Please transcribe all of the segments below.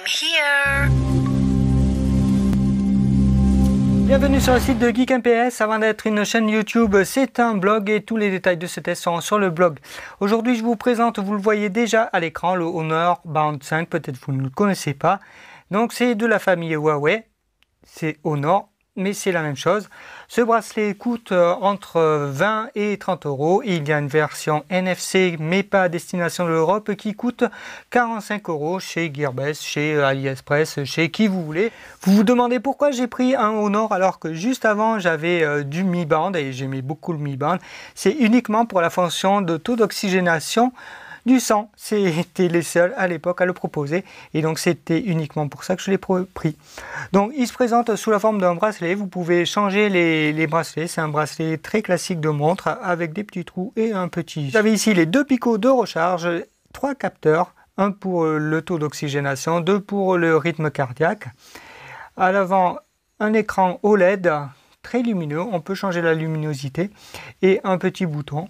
I'm here. Bienvenue sur le site de Geek MPS. Avant d'être une chaîne YouTube, c'est un blog et tous les détails de ce test sont sur le blog. Aujourd'hui, je vous présente, vous le voyez déjà à l'écran, le Honor Band 5. Peut-être vous ne le connaissez pas. Donc, c'est de la famille Huawei. C'est Honor, mais c'est la même chose. Ce bracelet coûte entre 20 et 30 euros. Il y a une version NFC, mais pas à destination de l'Europe, qui coûte 45 euros chez Gearbest, chez AliExpress, chez qui vous voulez. Vous vous demandez pourquoi j'ai pris un Honor alors que juste avant j'avais du Mi Band et j'aimais beaucoup le Mi Band. C'est uniquement pour la fonction de taux d'oxygénation du sang. C'était les seuls à l'époque à le proposer et donc c'était uniquement pour ça que je l'ai pris. Donc il se présente sous la forme d'un bracelet. Vous pouvez changer les bracelets. C'est un bracelet très classique de montre avec des petits trous et un petit. Vous avez ici les deux picots de recharge, 3 capteurs, un pour le taux d'oxygénation, 2 pour le rythme cardiaque. À l'avant, un écran OLED très lumineux, on peut changer la luminosité et un petit bouton.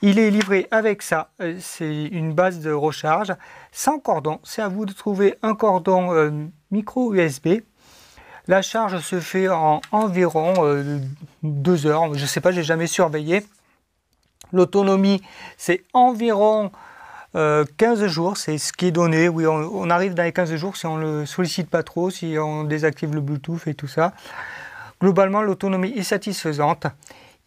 Il est livré avec ça, c'est une base de recharge sans cordon. C'est à vous de trouver un cordon micro USB. La charge se fait en environ 2 heures. Je ne sais pas, j'ai jamais surveillé. L'autonomie, c'est environ 15 jours, c'est ce qui est donné. Oui, on arrive dans les 15 jours si on ne le sollicite pas trop, si on désactive le Bluetooth et tout ça. Globalement, l'autonomie est satisfaisante.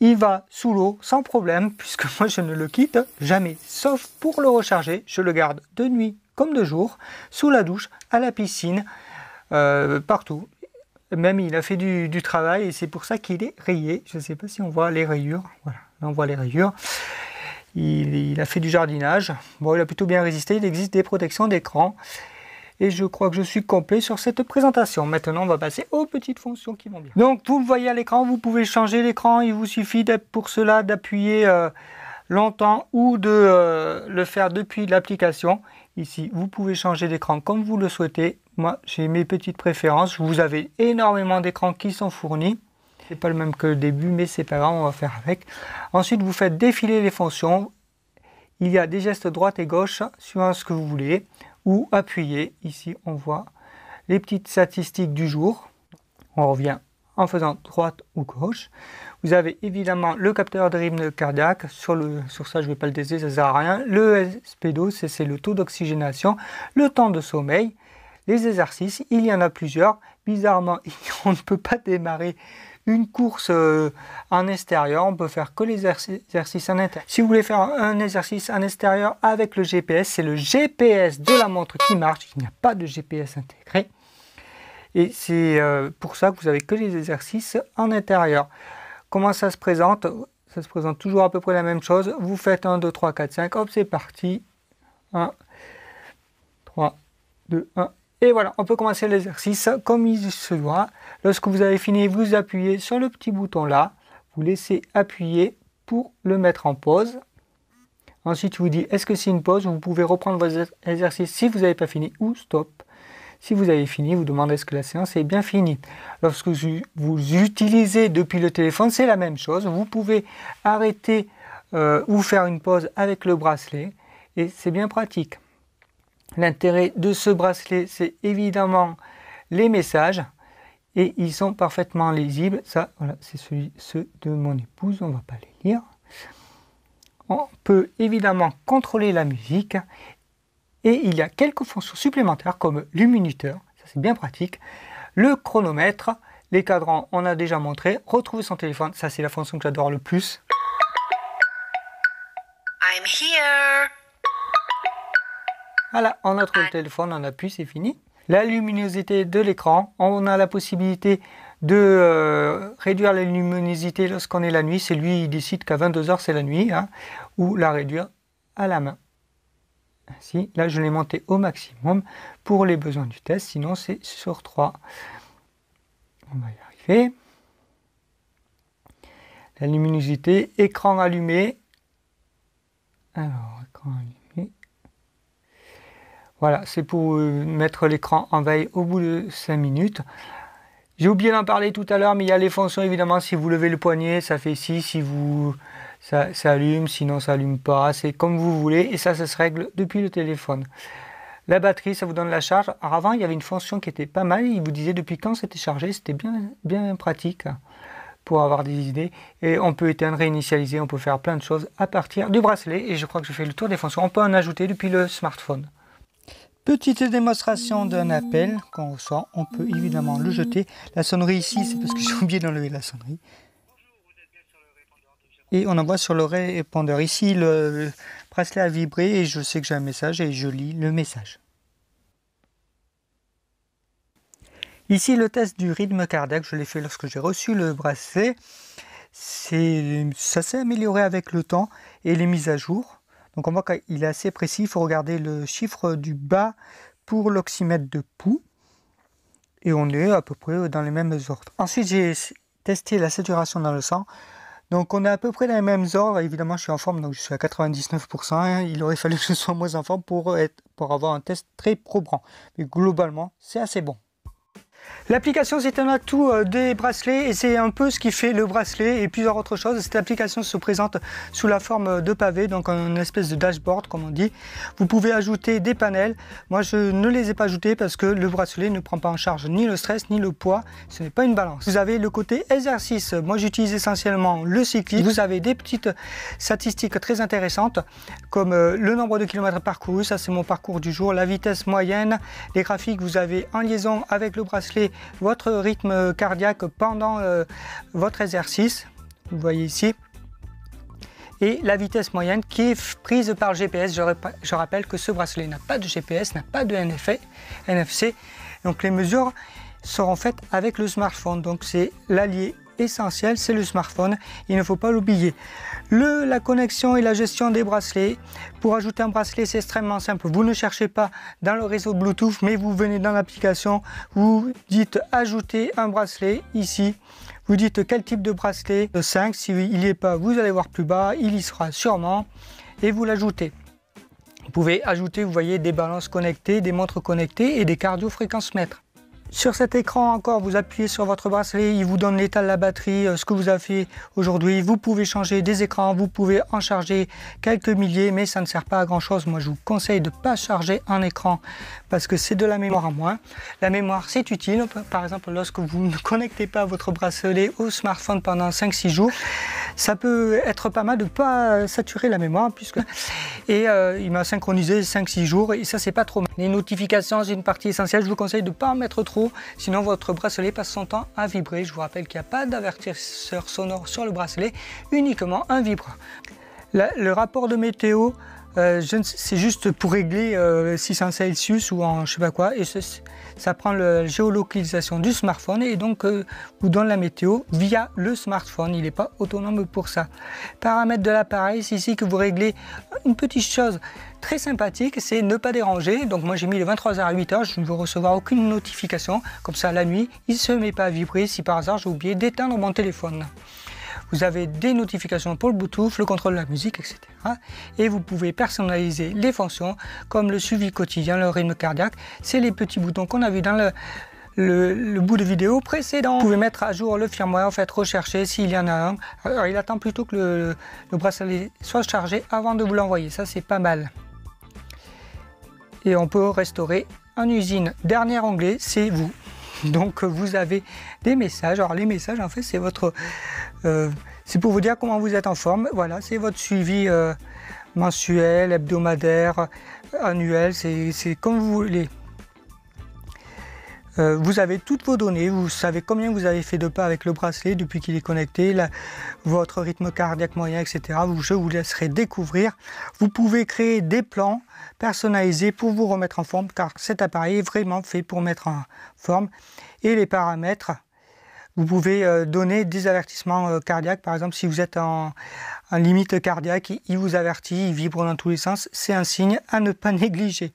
Il va sous l'eau sans problème, puisque moi je ne le quitte jamais, sauf pour le recharger. Je le garde de nuit comme de jour, sous la douche, à la piscine, partout. Même il a fait du travail et c'est pour ça qu'il est rayé. Je ne sais pas si on voit les rayures. Voilà, là on voit les rayures. Il a fait du jardinage. Bon, il a plutôt bien résisté. Il existe des protections d'écran. Et je crois que je suis complet sur cette présentation. Maintenant, on va passer aux petites fonctions qui vont bien. Donc, vous le voyez à l'écran, vous pouvez changer l'écran. Il vous suffit pour cela d'appuyer longtemps ou de le faire depuis l'application. Ici, vous pouvez changer d'écran comme vous le souhaitez. Moi, j'ai mes petites préférences. Vous avez énormément d'écrans qui sont fournis. C'est pas le même que le début, mais c'est pas grave, on va faire avec. Ensuite, vous faites défiler les fonctions. Il y a des gestes droite et gauche, suivant ce que vous voulez. Ou appuyer. Ici, on voit les petites statistiques du jour. On revient en faisant droite ou gauche. Vous avez évidemment le capteur de rythme cardiaque. Sur ça, je ne vais pas le tester, ça ne sert à rien. Le SPO, c'est le taux d'oxygénation. Le temps de sommeil. Les exercices, il y en a plusieurs. Bizarrement, on ne peut pas démarrer une course en extérieur, on peut faire que les exercices en intérieur. Si vous voulez faire un exercice en extérieur avec le GPS, c'est le GPS de la montre qui marche. Il n'y a pas de GPS intégré. Et c'est pour ça que vous avez que les exercices en intérieur. Comment ça se présente? Ça se présente toujours à peu près la même chose. Vous faites 1, 2, 3, 4, 5. Hop, c'est parti. 1, 3, 2, 1. Et voilà, on peut commencer l'exercice comme il se doit. Lorsque vous avez fini, vous appuyez sur le petit bouton là. Vous laissez appuyer pour le mettre en pause. Ensuite, je vous dis, est-ce que c'est une pause? Vous pouvez reprendre vos exercices si vous n'avez pas fini ou stop. Si vous avez fini, vous demandez est-ce que la séance est bien finie. Lorsque vous utilisez depuis le téléphone, c'est la même chose. Vous pouvez arrêter ou faire une pause avec le bracelet et c'est bien pratique. L'intérêt de ce bracelet, c'est évidemment les messages et ils sont parfaitement lisibles. Ça, voilà, c'est ceux de mon épouse, on ne va pas les lire. On peut évidemment contrôler la musique et il y a quelques fonctions supplémentaires comme le minuteur, ça c'est bien pratique, le chronomètre, les cadrans, on a déjà montré, retrouver son téléphone, ça c'est la fonction que j'adore le plus. I'm here. Voilà, on a trouvé le téléphone, on appuie, c'est fini. La luminosité de l'écran, on a la possibilité de réduire la luminosité lorsqu'on est la nuit. C'est lui, il décide qu'à 22 h c'est la nuit, hein, ou la réduire à la main. Ainsi, là, je l'ai monté au maximum pour les besoins du test, sinon c'est sur 3. On va y arriver. La luminosité, écran allumé. Alors, écran allumé. Voilà, c'est pour mettre l'écran en veille au bout de 5 minutes. J'ai oublié d'en parler tout à l'heure, mais il y a les fonctions évidemment. Si vous levez le poignet, ça fait ci. Si ça allume, sinon ça allume pas. C'est comme vous voulez et ça se règle depuis le téléphone. La batterie, ça vous donne la charge. Alors avant, il y avait une fonction qui était pas mal. Il vous disait depuis quand c'était chargé. C'était bien pratique pour avoir des idées. Et on peut éteindre, réinitialiser. On peut faire plein de choses à partir du bracelet. Et je crois que je fais le tour des fonctions. On peut en ajouter depuis le smartphone. Petite démonstration d'un appel qu'on reçoit. On peut évidemment le jeter. La sonnerie ici, c'est parce que j'ai oublié d'enlever la sonnerie. Et on envoie sur le répondeur. Ici, le bracelet a vibré et je sais que j'ai un message et je lis le message. Ici, le test du rythme cardiaque, je l'ai fait lorsque j'ai reçu le bracelet. Ça s'est amélioré avec le temps et les mises à jour. Donc on voit qu'il est assez précis. Il faut regarder le chiffre du bas pour l'oxymètre de pouls. Et on est à peu près dans les mêmes ordres. Ensuite, j'ai testé la saturation dans le sang. Donc on est à peu près dans les mêmes ordres. Évidemment, je suis en forme, donc je suis à 99%. Il aurait fallu que je sois moins en forme pour avoir un test très probant. Mais globalement, c'est assez bon. L'application, c'est un atout des bracelets et c'est un peu ce qui fait le bracelet et plusieurs autres choses. Cette application se présente sous la forme de pavé, donc une espèce de dashboard comme on dit. Vous pouvez ajouter des panels. Moi, je ne les ai pas ajoutés parce que le bracelet ne prend pas en charge ni le stress ni le poids. Ce n'est pas une balance. Vous avez le côté exercice. Moi, j'utilise essentiellement le cyclisme. Vous avez des petites statistiques très intéressantes comme le nombre de kilomètres parcourus. Ça, c'est mon parcours du jour. La vitesse moyenne. Les graphiques, vous avez en liaison avec le bracelet votre rythme cardiaque pendant votre exercice, vous voyez ici, et la vitesse moyenne qui est prise par le GPS. Je rappelle que ce bracelet n'a pas de GPS, n'a pas de NFC, donc les mesures seront faites avec le smartphone, donc c'est l'allié essentiel, c'est le smartphone, il ne faut pas l'oublier. La connexion et la gestion des bracelets. Pour ajouter un bracelet, c'est extrêmement simple. Vous ne cherchez pas dans le réseau Bluetooth, mais vous venez dans l'application, vous dites ajouter un bracelet ici. Vous dites quel type de bracelet, 5, s'il n'y est pas, vous allez voir plus bas, il y sera sûrement, et vous l'ajoutez. Vous pouvez ajouter, vous voyez, des balances connectées, des montres connectées et des cardio-fréquence-mètres. Sur cet écran encore, vous appuyez sur votre bracelet, il vous donne l'état de la batterie, ce que vous avez fait aujourd'hui. Vous pouvez changer des écrans, vous pouvez en charger quelques milliers, mais ça ne sert pas à grand chose. Moi, je vous conseille de ne pas charger un écran parce que c'est de la mémoire en moins. La mémoire, c'est utile. Par exemple, lorsque vous ne connectez pas votre bracelet au smartphone pendant 5-6 jours, ça peut être pas mal de ne pas saturer la mémoire. Il m'a synchronisé 5-6 jours et ça, c'est pas trop mal. Les notifications, c'est une partie essentielle. Je vous conseille de ne pas en mettre trop, sinon votre bracelet passe son temps à vibrer. Je vous rappelle qu'il n'y a pas d'avertisseur sonore sur le bracelet, uniquement un vibreur. Le rapport de météo, c'est juste pour régler si c'est en Celsius ou en je sais pas quoi, et ça prend la géolocalisation du smartphone et donc vous donne la météo via le smartphone. Il n'est pas autonome pour ça. Paramètres de l'appareil, c'est ici que vous réglez une petite chose très sympathique, c'est ne pas déranger. Donc moi j'ai mis le 23h à 8h, je ne veux recevoir aucune notification, comme ça la nuit il ne se met pas à vibrer si par hasard j'ai oublié d'éteindre mon téléphone. Vous avez des notifications pour le Bluetooth, le contrôle de la musique, etc. Et vous pouvez personnaliser les fonctions comme le suivi quotidien, le rythme cardiaque. C'est les petits boutons qu'on a vu dans le bout de vidéo précédent. Vous pouvez mettre à jour le firmware, rechercher s'il y en a un. Alors il attend plutôt que le bracelet soit chargé avant de vous l'envoyer. Ça, c'est pas mal. Et on peut restaurer en usine. Dernier onglet, c'est vous. Donc vous avez des messages. Alors les messages, en fait, c'est c'est pour vous dire comment vous êtes en forme. Voilà, c'est votre suivi mensuel, hebdomadaire, annuel, c'est comme vous voulez. Vous avez toutes vos données, vous savez combien vous avez fait de pas avec le bracelet depuis qu'il est connecté, votre rythme cardiaque moyen, etc. Je vous laisserai découvrir. Vous pouvez créer des plans personnalisés pour vous remettre en forme, car cet appareil est vraiment fait pour mettre en forme. Et les paramètres, vous pouvez donner des avertissements cardiaques. Par exemple, si vous êtes en limite cardiaque, il vous avertit, il vibre dans tous les sens. C'est un signe à ne pas négliger.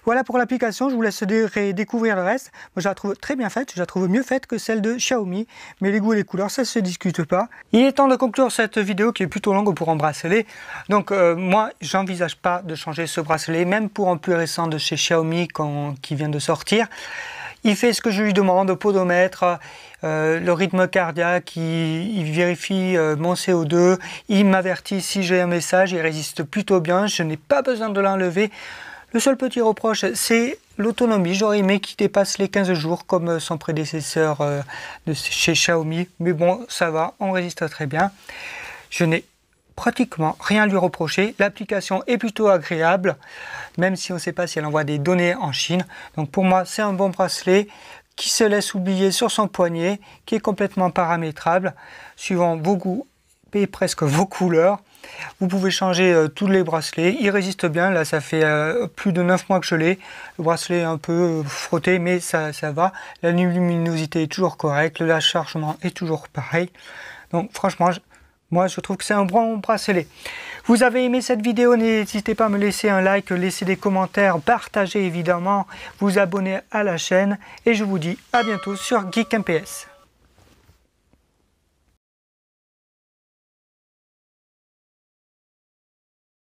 Voilà pour l'application, je vous laisse découvrir le reste. Moi, je la trouve très bien faite, je la trouve mieux faite que celle de Xiaomi. Mais les goûts et les couleurs, ça ne se discute pas. Il est temps de conclure cette vidéo qui est plutôt longue pour un bracelet. Donc moi, j'envisage pas de changer ce bracelet, même pour un plus récent de chez Xiaomi qui vient de sortir. Il fait ce que je lui demande, podomètre, le rythme cardiaque, il vérifie mon CO2, il m'avertit si j'ai un message, il résiste plutôt bien, je n'ai pas besoin de l'enlever. Le seul petit reproche, c'est l'autonomie. J'aurais aimé qu'il dépasse les 15 jours comme son prédécesseur de chez Xiaomi. Mais bon, ça va, on résiste très bien. Je n'ai pratiquement rien à lui reprocher. L'application est plutôt agréable, même si on ne sait pas si elle envoie des données en Chine. Donc pour moi, c'est un bon bracelet qui se laisse oublier sur son poignet, qui est complètement paramétrable, suivant vos goûts et presque vos couleurs. Vous pouvez changer tous les bracelets, il résiste bien, là ça fait plus de 9 mois que je l'ai. Le bracelet est un peu frotté, mais ça va. La luminosité est toujours correcte, le chargement est toujours pareil. Donc franchement, moi je trouve que c'est un bon bracelet. Vous avez aimé cette vidéo, n'hésitez pas à me laisser un like, laisser des commentaires, partager évidemment, vous abonner à la chaîne. Et je vous dis à bientôt sur Geek MPS.